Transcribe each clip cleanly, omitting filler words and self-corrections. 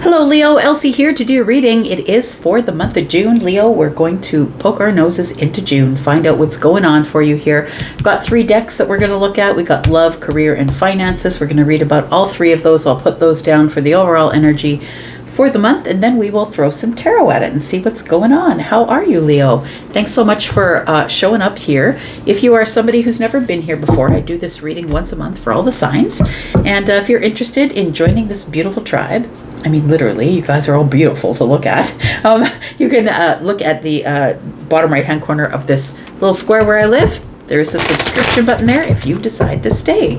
Hello, Leo. Elsie here to do your reading. It is for the month of June. Leo, we're going to poke our noses into June, find out what's going on for you here. We've got 3 decks that we're going to look at. We got love, career, and finances. We're going to read about all 3 of those. I'll put those down for the overall energy for the month, and then we will throw some tarot at it and see what's going on. How are you, Leo? Thanks so much for showing up here. If you are somebody who's never been here before, I do this reading once a month for all the signs. And if you're interested in joining this beautiful tribe, I mean, literally, you guys are all beautiful to look at. You can look at the bottom right-hand corner of this little square where I live. There's a subscription button there if you decide to stay.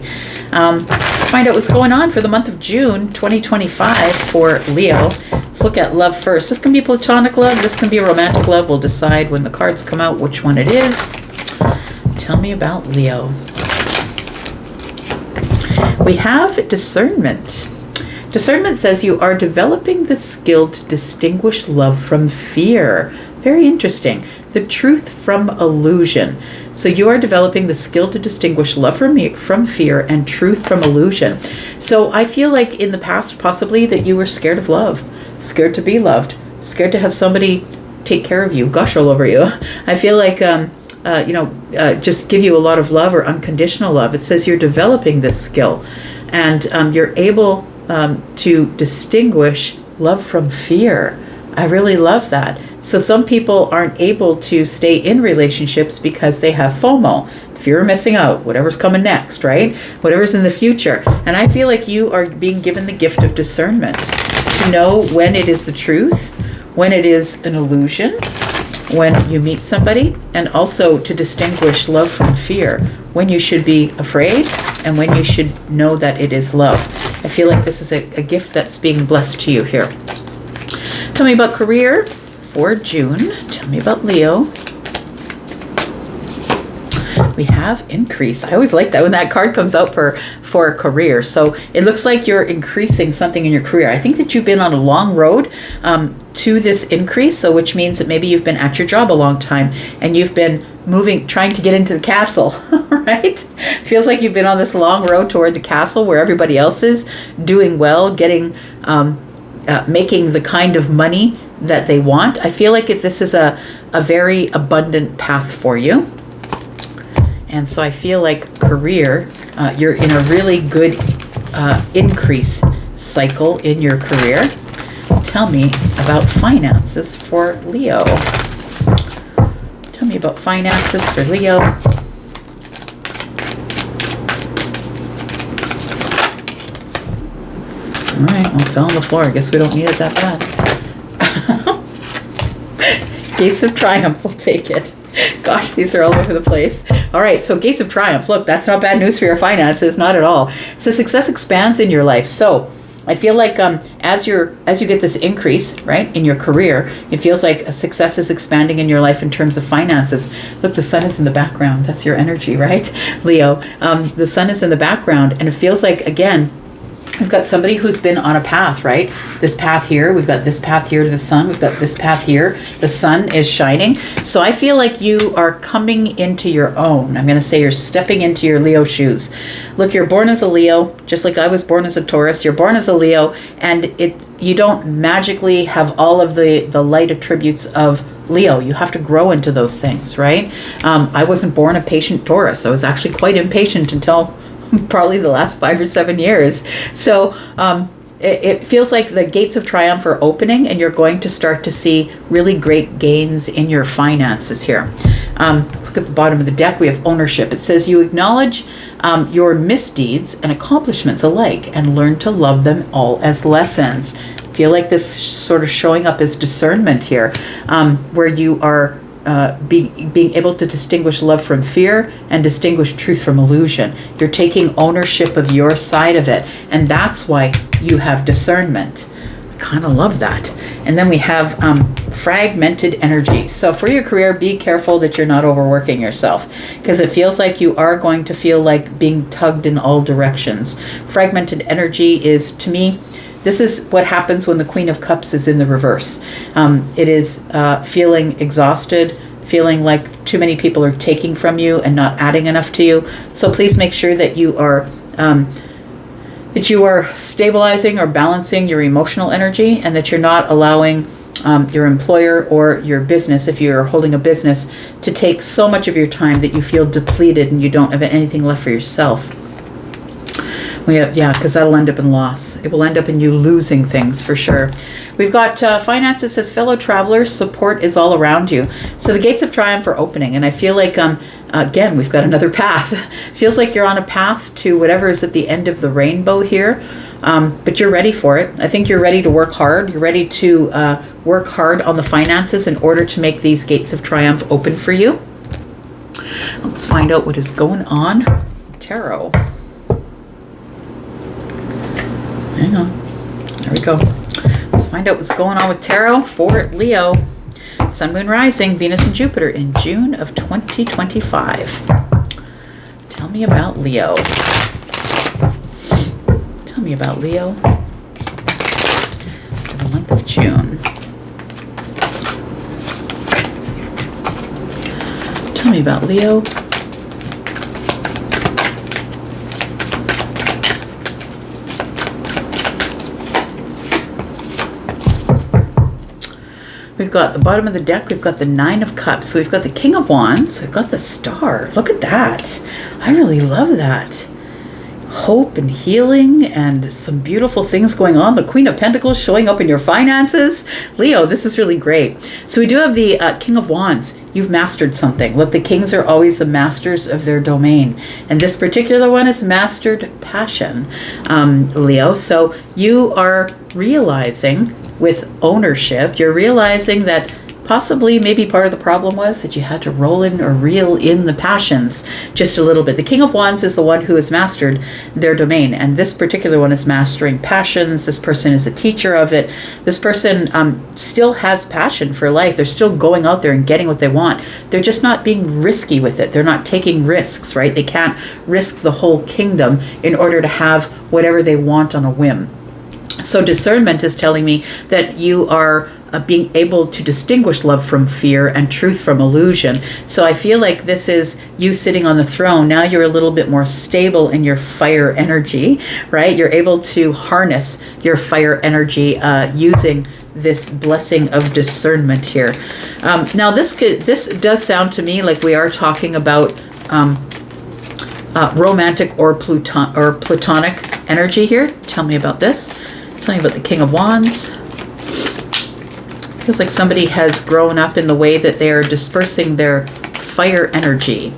Let's find out what's going on for the month of June 2025 for Leo. Let's look at love first. This can be platonic love. This can be a romantic love. We'll decide when the cards come out which one it is. Tell me about Leo. We have discernment. Discernment says you are developing the skill to distinguish love from fear. Very interesting. The truth from illusion. So you are developing the skill to distinguish love from fear and truth from illusion. So I feel like in the past, possibly, that you were scared of love, scared to be loved, scared to have somebody take care of you, gush all over you. I feel like, just give you a lot of love or unconditional love. It says you're developing this skill and you're able to distinguish love from fear. I really love that. So some people aren't able to stay in relationships because they have FOMO, fear of missing out, whatever's coming next, right? Whatever's in the future. And I feel like you are being given the gift of discernment to know when it is the truth, when it is an illusion, when you meet somebody, and also to distinguish love from fear, when you should be afraid and when you should know that it is love. I feel like this is a gift that's being blessed to you here. Tell me about career for June. Tell me about Leo. We have increase. I always like that when that card comes out for a career. So it looks like you're increasing something in your career. I think that you've been on a long road to this increase. So which means that maybe you've been at your job a long time and you've been trying to get into the castle, right? Feels like you've been on this long road toward the castle where everybody else is doing well, getting, making the kind of money that they want. I feel like this is a very abundant path for you. And so I feel like career, you're in a really good increase cycle in your career. Tell me about finances for Leo. Tell me about finances for Leo. All right, well, it fell on the floor. I guess we don't need it that bad. Gates of Triumph, we'll take it. Gosh, these are all over the place. All right, so Gates of Triumph. Look, that's not bad news for your finances, not at all. So success expands in your life. So I feel like as you get this increase, right, in your career, it feels like a success is expanding in your life in terms of finances. Look, the sun is in the background. That's your energy, right, Leo? The sun is in the background, and it feels like, again, we've got somebody who's been on a path, right? This path here, we've got this path here to the sun, we've got this path here, the sun is shining. So I feel like you are coming into your own. I'm going to say you're stepping into your Leo shoes. Look, you're born as a Leo, just like I was born as a Taurus. You're born as a Leo, and you don't magically have all of the light attributes of Leo. You have to grow into those things, right? I wasn't born a patient Taurus. I was actually quite impatient until probably the last 5 or 7 years. So it feels like the gates of triumph are opening and you're going to start to see really great gains in your finances here. Let's look at the bottom of the deck. We have ownership. It says you acknowledge your misdeeds and accomplishments alike and learn to love them all as lessons. Feel like this sort of showing up as discernment here, where you are being able to distinguish love from fear and distinguish truth from illusion. You're taking ownership of your side of it, and that's why you have discernment. I kind of love that. And then we have fragmented energy. So for your career, be careful that you're not overworking yourself, because it feels like you are going to feel like being tugged in all directions. Fragmented energy is, to me, this is what happens when the Queen of Cups is in the reverse. It is feeling exhausted, feeling like too many people are taking from you and not adding enough to you. So please make sure that you are that you are stabilizing or balancing your emotional energy, and that you're not allowing your employer or your business, if you're holding a business, to take so much of your time that you feel depleted and you don't have anything left for yourself. Because that'll end up in loss. It will end up in you losing things for sure. We've got finances. Says, fellow travelers, support is all around you. So the gates of triumph are opening, and I feel like again, we've got another path. Feels like you're on a path to whatever is at the end of the rainbow here, but you're ready for it. I think you're ready to work hard. You're ready to work hard on the finances in order to make these gates of triumph open for you. Let's find out what is going on. Tarot. Hang on. There we go. Let's find out what's going on with tarot for Leo. Sun, Moon, Rising, Venus and Jupiter in June of 2025. Tell me about Leo. Tell me about Leo for the month of June. Tell me about Leo. We've got the bottom of the deck, we've got the Nine of Cups. So we've got the King of Wands, we've got the Star. Look at that. I really love that. Hope and healing and some beautiful things going on. The Queen of Pentacles showing up in your finances. Leo, this is really great. So we do have the King of Wands. You've mastered something. Look, the kings are always the masters of their domain. And this particular one is mastered passion, Leo. So you are realizing with ownership, you're realizing that possibly maybe part of the problem was that you had to roll in or reel in the passions just a little bit. The King of Wands is the one who has mastered their domain, and this particular one is mastering passions. This person is a teacher of it. This person still has passion for life. They're still going out there and getting what they want. They're just not being risky with it. They're not taking risks, right? They can't risk the whole kingdom in order to have whatever they want on a whim. So discernment is telling me that you are being able to distinguish love from fear and truth from illusion. So I feel like this is you sitting on the throne. Now you're a little bit more stable in your fire energy, right? You're able to harness your fire energy using this blessing of discernment here. Now this does sound to me like we are talking about romantic or platonic energy here. Tell me about this. Tell me about the King of Wands. Feels like somebody has grown up in the way that they are dispersing their fire energy.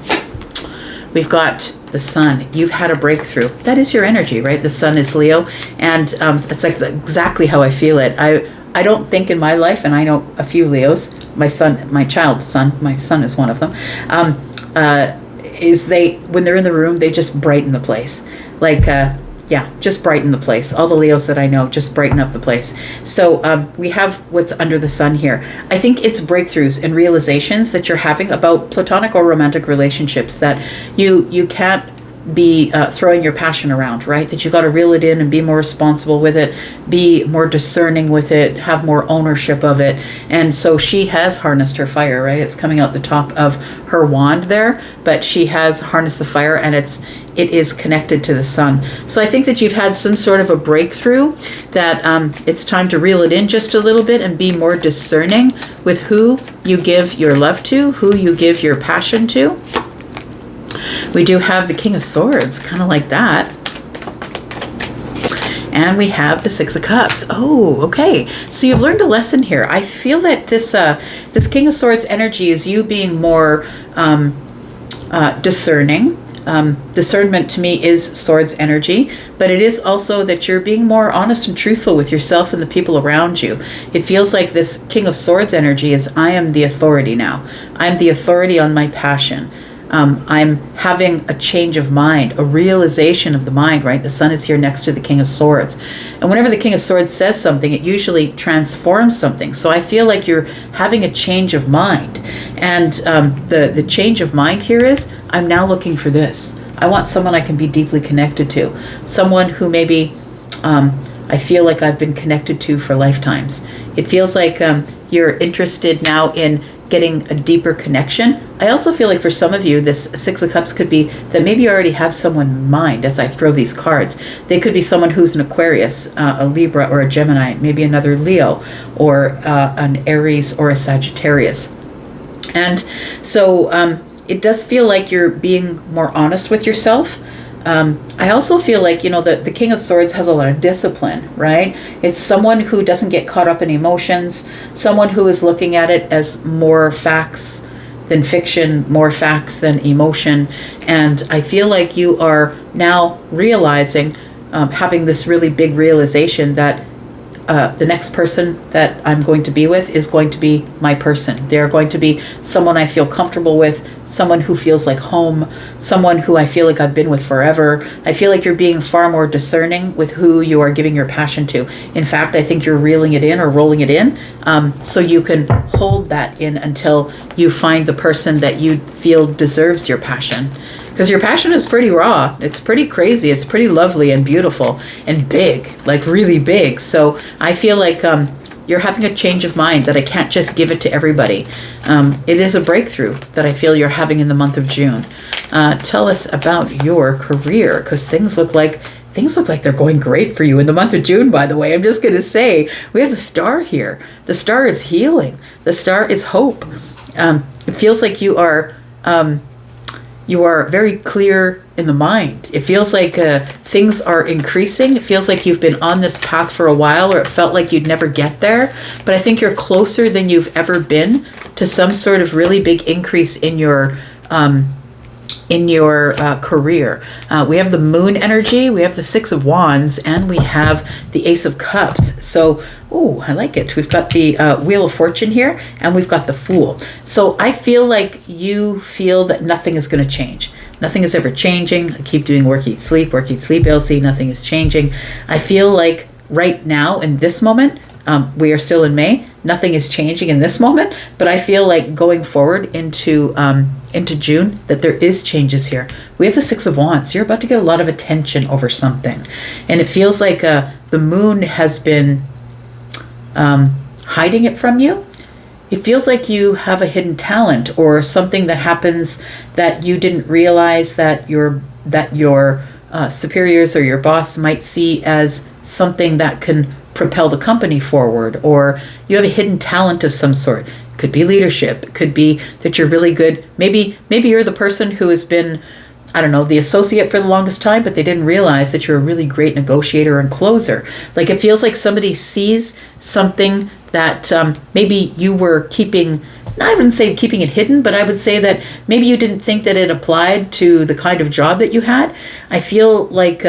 We've got the Sun. You've had a breakthrough. That is your energy, right? The Sun is Leo, and it's like exactly how I feel it. I don't think in my life, and I know a few Leos. My son is one of them. When they're in the room, they just brighten the place. Just brighten the place. All the Leos that I know just brighten up the place. So we have what's under the sun here. I think it's breakthroughs and realizations that you're having about platonic or romantic relationships, that you can't be throwing your passion around, right? That you got to reel it in and be more responsible with it, be more discerning with it, have more ownership of it. And so she has harnessed her fire, right? It's coming out the top of her wand there, but she has harnessed the fire, and it is connected to the sun. So I think that you've had some sort of a breakthrough, that it's time to reel it in just a little bit and be more discerning with who you give your love to, who you give your passion to. We do have the King of Swords, kind of like that. And we have the Six of Cups. Oh, okay. So you've learned a lesson here. I feel that this King of Swords energy is you being more discerning. Discernment to me is swords energy, but it is also that you're being more honest and truthful with yourself and the people around you. It feels like this King of Swords energy is, I am the authority now. I'm the authority on my passion. I'm having a change of mind, a realization of the mind, right? The sun is here next to the King of Swords. And whenever the King of Swords says something, it usually transforms something. So I feel like you're having a change of mind. And the change of mind here is, I'm now looking for this. I want someone I can be deeply connected to. Someone who maybe I feel like I've been connected to for lifetimes. It feels like you're interested now in getting a deeper connection. I also feel like for some of you, this Six of Cups could be that maybe you already have someone in mind as I throw these cards. They could be someone who's an Aquarius, a Libra, or a Gemini, maybe another Leo, or an Aries or a Sagittarius. And so it does feel like you're being more honest with yourself. I also feel like, the King of Swords has a lot of discipline, right? It's someone who doesn't get caught up in emotions, someone who is looking at it as more facts than fiction, more facts than emotion. And I feel like you are now realizing, having this really big realization that the next person that I'm going to be with is going to be my person. They're going to be someone I feel comfortable with, someone who feels like home, someone who I feel like I've been with forever. I feel like you're being far more discerning with who you are giving your passion to. In fact, I think you're reeling it in or rolling it in, so you can hold that in until you find the person that you feel deserves your passion. Because your passion is pretty raw. It's pretty crazy. It's pretty lovely and beautiful and big, like really big. So I feel like you're having a change of mind that I can't just give it to everybody. It is a breakthrough that I feel you're having in the month of June. Tell us about your career, because things look like they're going great for you in the month of June, by the way. I'm just going to say, we have the star here. The star is healing. The star is hope. It feels like you are very clear in the mind. It feels like things are increasing. It feels like you've been on this path for a while, or it felt like you'd never get there. But I think you're closer than you've ever been to some sort of really big increase in your career. We have the Moon energy, we have the Six of Wands, and we have the Ace of Cups. So, I like it. We've got the Wheel of Fortune here, and we've got the Fool. So I feel like you feel that nothing is going to change. Nothing is ever changing. I keep doing work, eat, sleep, Elsie. Nothing is changing. I feel like right now, in this moment, we are still in May. Nothing is changing in this moment, but I feel like going forward into June that there is changes here. We have the Six of Wands. You're about to get a lot of attention over something, and it feels like the Moon has been hiding it from you. It feels like you have a hidden talent or something that happens that you didn't realize that your superiors or your boss might see as something that can propel the company forward, or you have a hidden talent of some sort. It could be leadership. It could be that you're really good. Maybe you're the person who has been, I don't know, the associate for the longest time, but they didn't realize that you're a really great negotiator and closer. Like, it feels like somebody sees something that maybe you were keeping, I wouldn't say keeping it hidden, but I would say that maybe you didn't think that it applied to the kind of job that you had. I feel like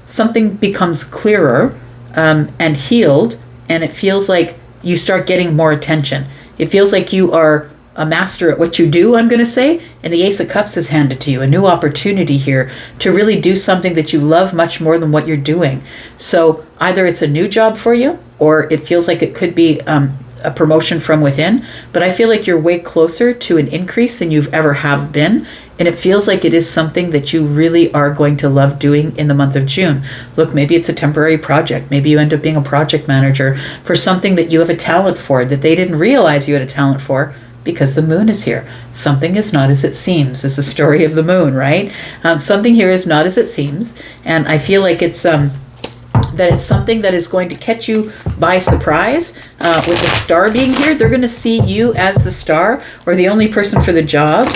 something becomes clearer and healed, and it feels like you start getting more attention. It feels like you are a master at what you do, I'm going to say, and the Ace of Cups is handed to you, a new opportunity here to really do something that you love much more than what you're doing. So either it's a new job for you, or it feels like it could be a promotion from within, but I feel like you're way closer to an increase than you've ever have been, and it feels like it is something that you really are going to love doing in the month of June. Look, maybe it's a temporary project. Maybe you end up being a project manager for something that you have a talent for that they didn't realize you had a talent for, because the Moon is here. Something is not as it seems is the story of the Moon, right? Something here is not as it seems, and I feel like it's that it's something that is going to catch you by surprise. With the star being here, they're going to see you as the star or the only person for the job,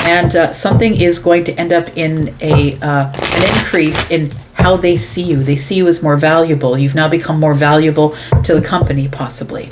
and something is going to end up in an increase in how they see you. They see you as more valuable. You've now become more valuable to the company, possibly.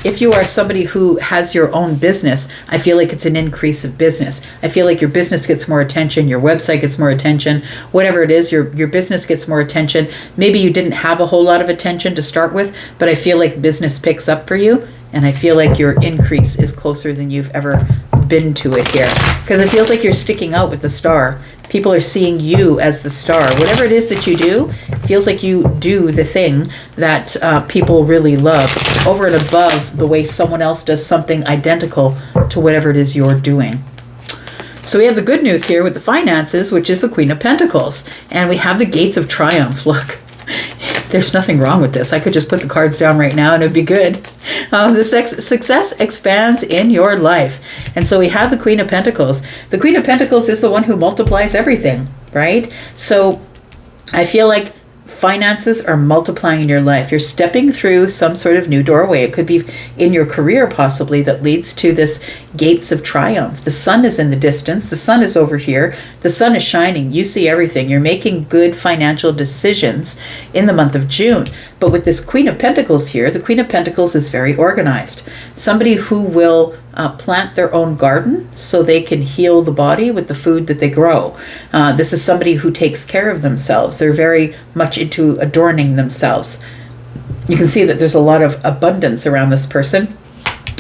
If you are somebody who has your own business, I feel like it's an increase of business. I feel like your business gets more attention, your website gets more attention, whatever it is, your business gets more attention. Maybe you didn't have a whole lot of attention to start with, but I feel like business picks up for you, and I feel like your increase is closer than you've ever been to it here. Because it feels like you're sticking out with the star. People are seeing you as the star. Whatever it is that you do, it feels like you do the thing that people really love, over and above the way someone else does something identical to whatever it is you're doing. So we have the good news here with the finances, which is the Queen of Pentacles. And we have the Gates of Triumph. Look, There's nothing wrong with this. I could just put the cards down right now and it'd be good. The success expands in your life. And so we have the Queen of Pentacles. The Queen of Pentacles is the one who multiplies everything, right? So I feel like finances are multiplying in your life. You're stepping through some sort of new doorway. It could be in your career possibly that leads to this gates of triumph. The sun is in the distance. The sun is over here. The sun is shining. You see everything. You're making good financial decisions in the month of June. But with this Queen of Pentacles here, the Queen of Pentacles is very organized. Somebody who will plant their own garden so they can heal the body with the food that they grow. This is somebody who takes care of themselves. They're very much into adorning themselves. You can see that there's a lot of abundance around this person.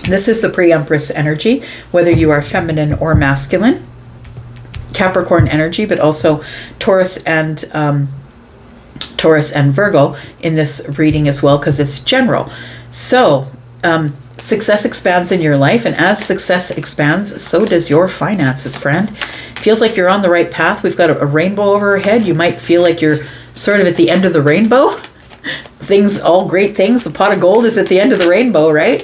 This is the pre-Empress energy, whether you are feminine or masculine. Capricorn energy, but also Taurus and Virgo in this reading as well, because it's general. So success expands in your life, and as success expands, so does your finances, friend. Feels like you're on the right path. We've got a rainbow over our head. You might feel like you're sort of at the end of the rainbow. Things, all great things. The pot of gold is at the end of the rainbow, right?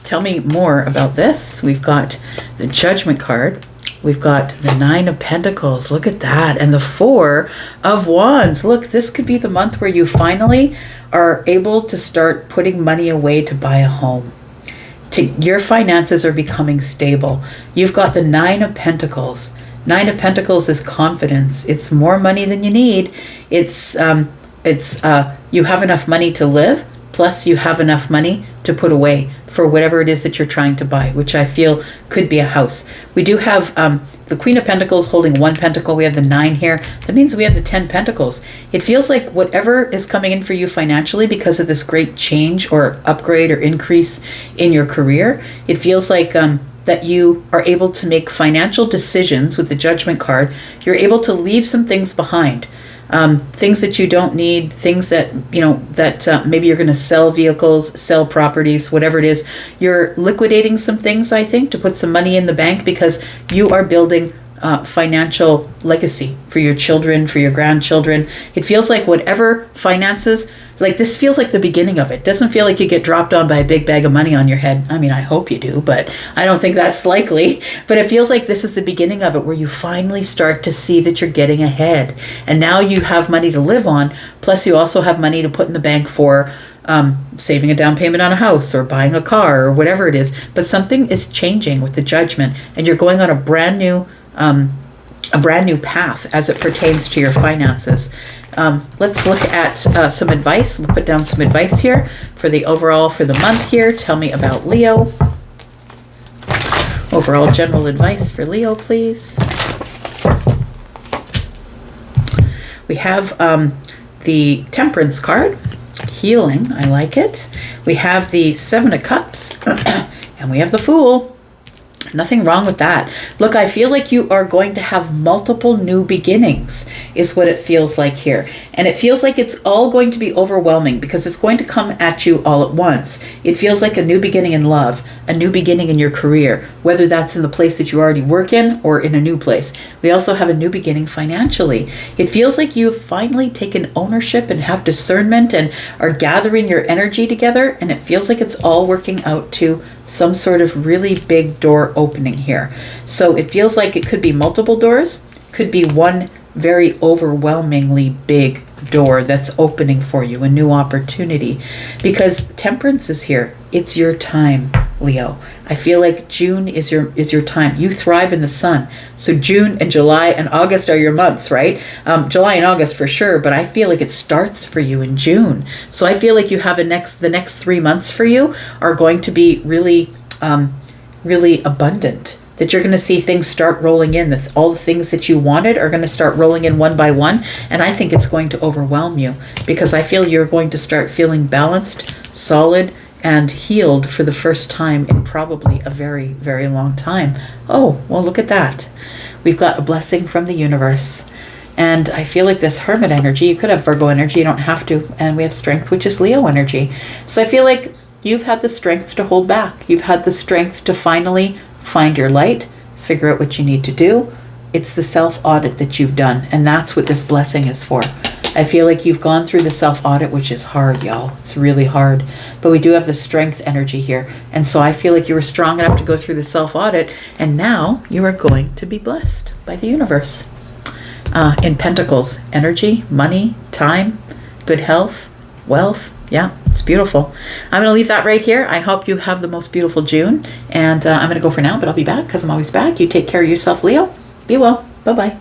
Tell me more about this. We've got the Judgment card. We've got the Nine of Pentacles. Look at that. And the Four of Wands. Look, this could be the month where you finally are able to start putting money away to buy a home. Your finances are becoming stable. You've got the Nine of Pentacles. Nine of Pentacles is confidence. It's more money than you need. It's you have enough money to live, plus you have enough money to put away for whatever it is that you're trying to buy, which I feel could be a house. We do have the Queen of Pentacles holding one pentacle. We have the 9 here. That means we have the 10 pentacles. It feels like whatever is coming in for you financially because of this great change or upgrade or increase in your career, it feels like that you are able to make financial decisions with the Judgment card. You're able to leave some things behind. Things that you don't need, things that, maybe you're going to sell vehicles, sell properties, whatever it is. You're liquidating some things, I think, to put some money in the bank because you are building financial legacy for your children, for your grandchildren. It feels like whatever finances, like this feels like the beginning of it. Doesn't feel like you get dropped on by a big bag of money on your head. I mean, I hope you do, but I don't think that's likely. But it feels like this is the beginning of it where you finally start to see that you're getting ahead. And now you have money to live on, plus you also have money to put in the bank for saving a down payment on a house or buying a car or whatever it is. But something is changing with the Judgment, and you're going on a brand new path as it pertains to your finances. Let's look at some advice. We'll put down some advice here for the overall for the month here. Tell me about Leo. Overall general advice for Leo, please. We have the Temperance card. Healing, I like it. We have the 7 of Cups and we have the Fool. Nothing wrong with that. Look, I feel like you are going to have multiple new beginnings is what it feels like here. And it feels like it's all going to be overwhelming because it's going to come at you all at once. It feels like a new beginning in love, a new beginning in your career, whether that's in the place that you already work in or in a new place. We also have a new beginning financially. It feels like you've finally taken ownership and have discernment and are gathering your energy together. And it feels like it's all working out to some sort of really big door opening here. So it feels like it could be multiple doors, could be one very overwhelmingly big door that's opening for you, a new opportunity, because Temperance is here. It's your time, Leo. I feel like June is your time. You thrive in the sun. So June and July and August are your months, right? July and August for sure, but I feel like it starts for you in June. So I feel like you have the next 3 months for you are going to be really, really abundant. That you're going to see things start rolling in. All the things that you wanted are going to start rolling in one by one. And I think it's going to overwhelm you because I feel you're going to start feeling balanced, solid, and healed for the first time in probably a very, very long time. Oh, well, look at that. We've got a blessing from the universe. And I feel like this Hermit energy, you could have Virgo energy, you don't have to. And we have Strength, which is Leo energy. So I feel like you've had the strength to hold back. You've had the strength to finally find your light, figure out what you need to do. It's the self-audit that you've done, and that's what this blessing is for. I feel like you've gone through the self-audit, which is hard, y'all. It's really hard. But we do have the strength energy here. And so I feel like you were strong enough to go through the self-audit, and now you are going to be blessed by the universe. In Pentacles, energy, money, time, good health, wealth. Yeah, it's beautiful. I'm going to leave that right here. I hope you have the most beautiful June. And I'm going to go for now, but I'll be back because I'm always back. You take care of yourself, Leo. Be well. Bye-bye.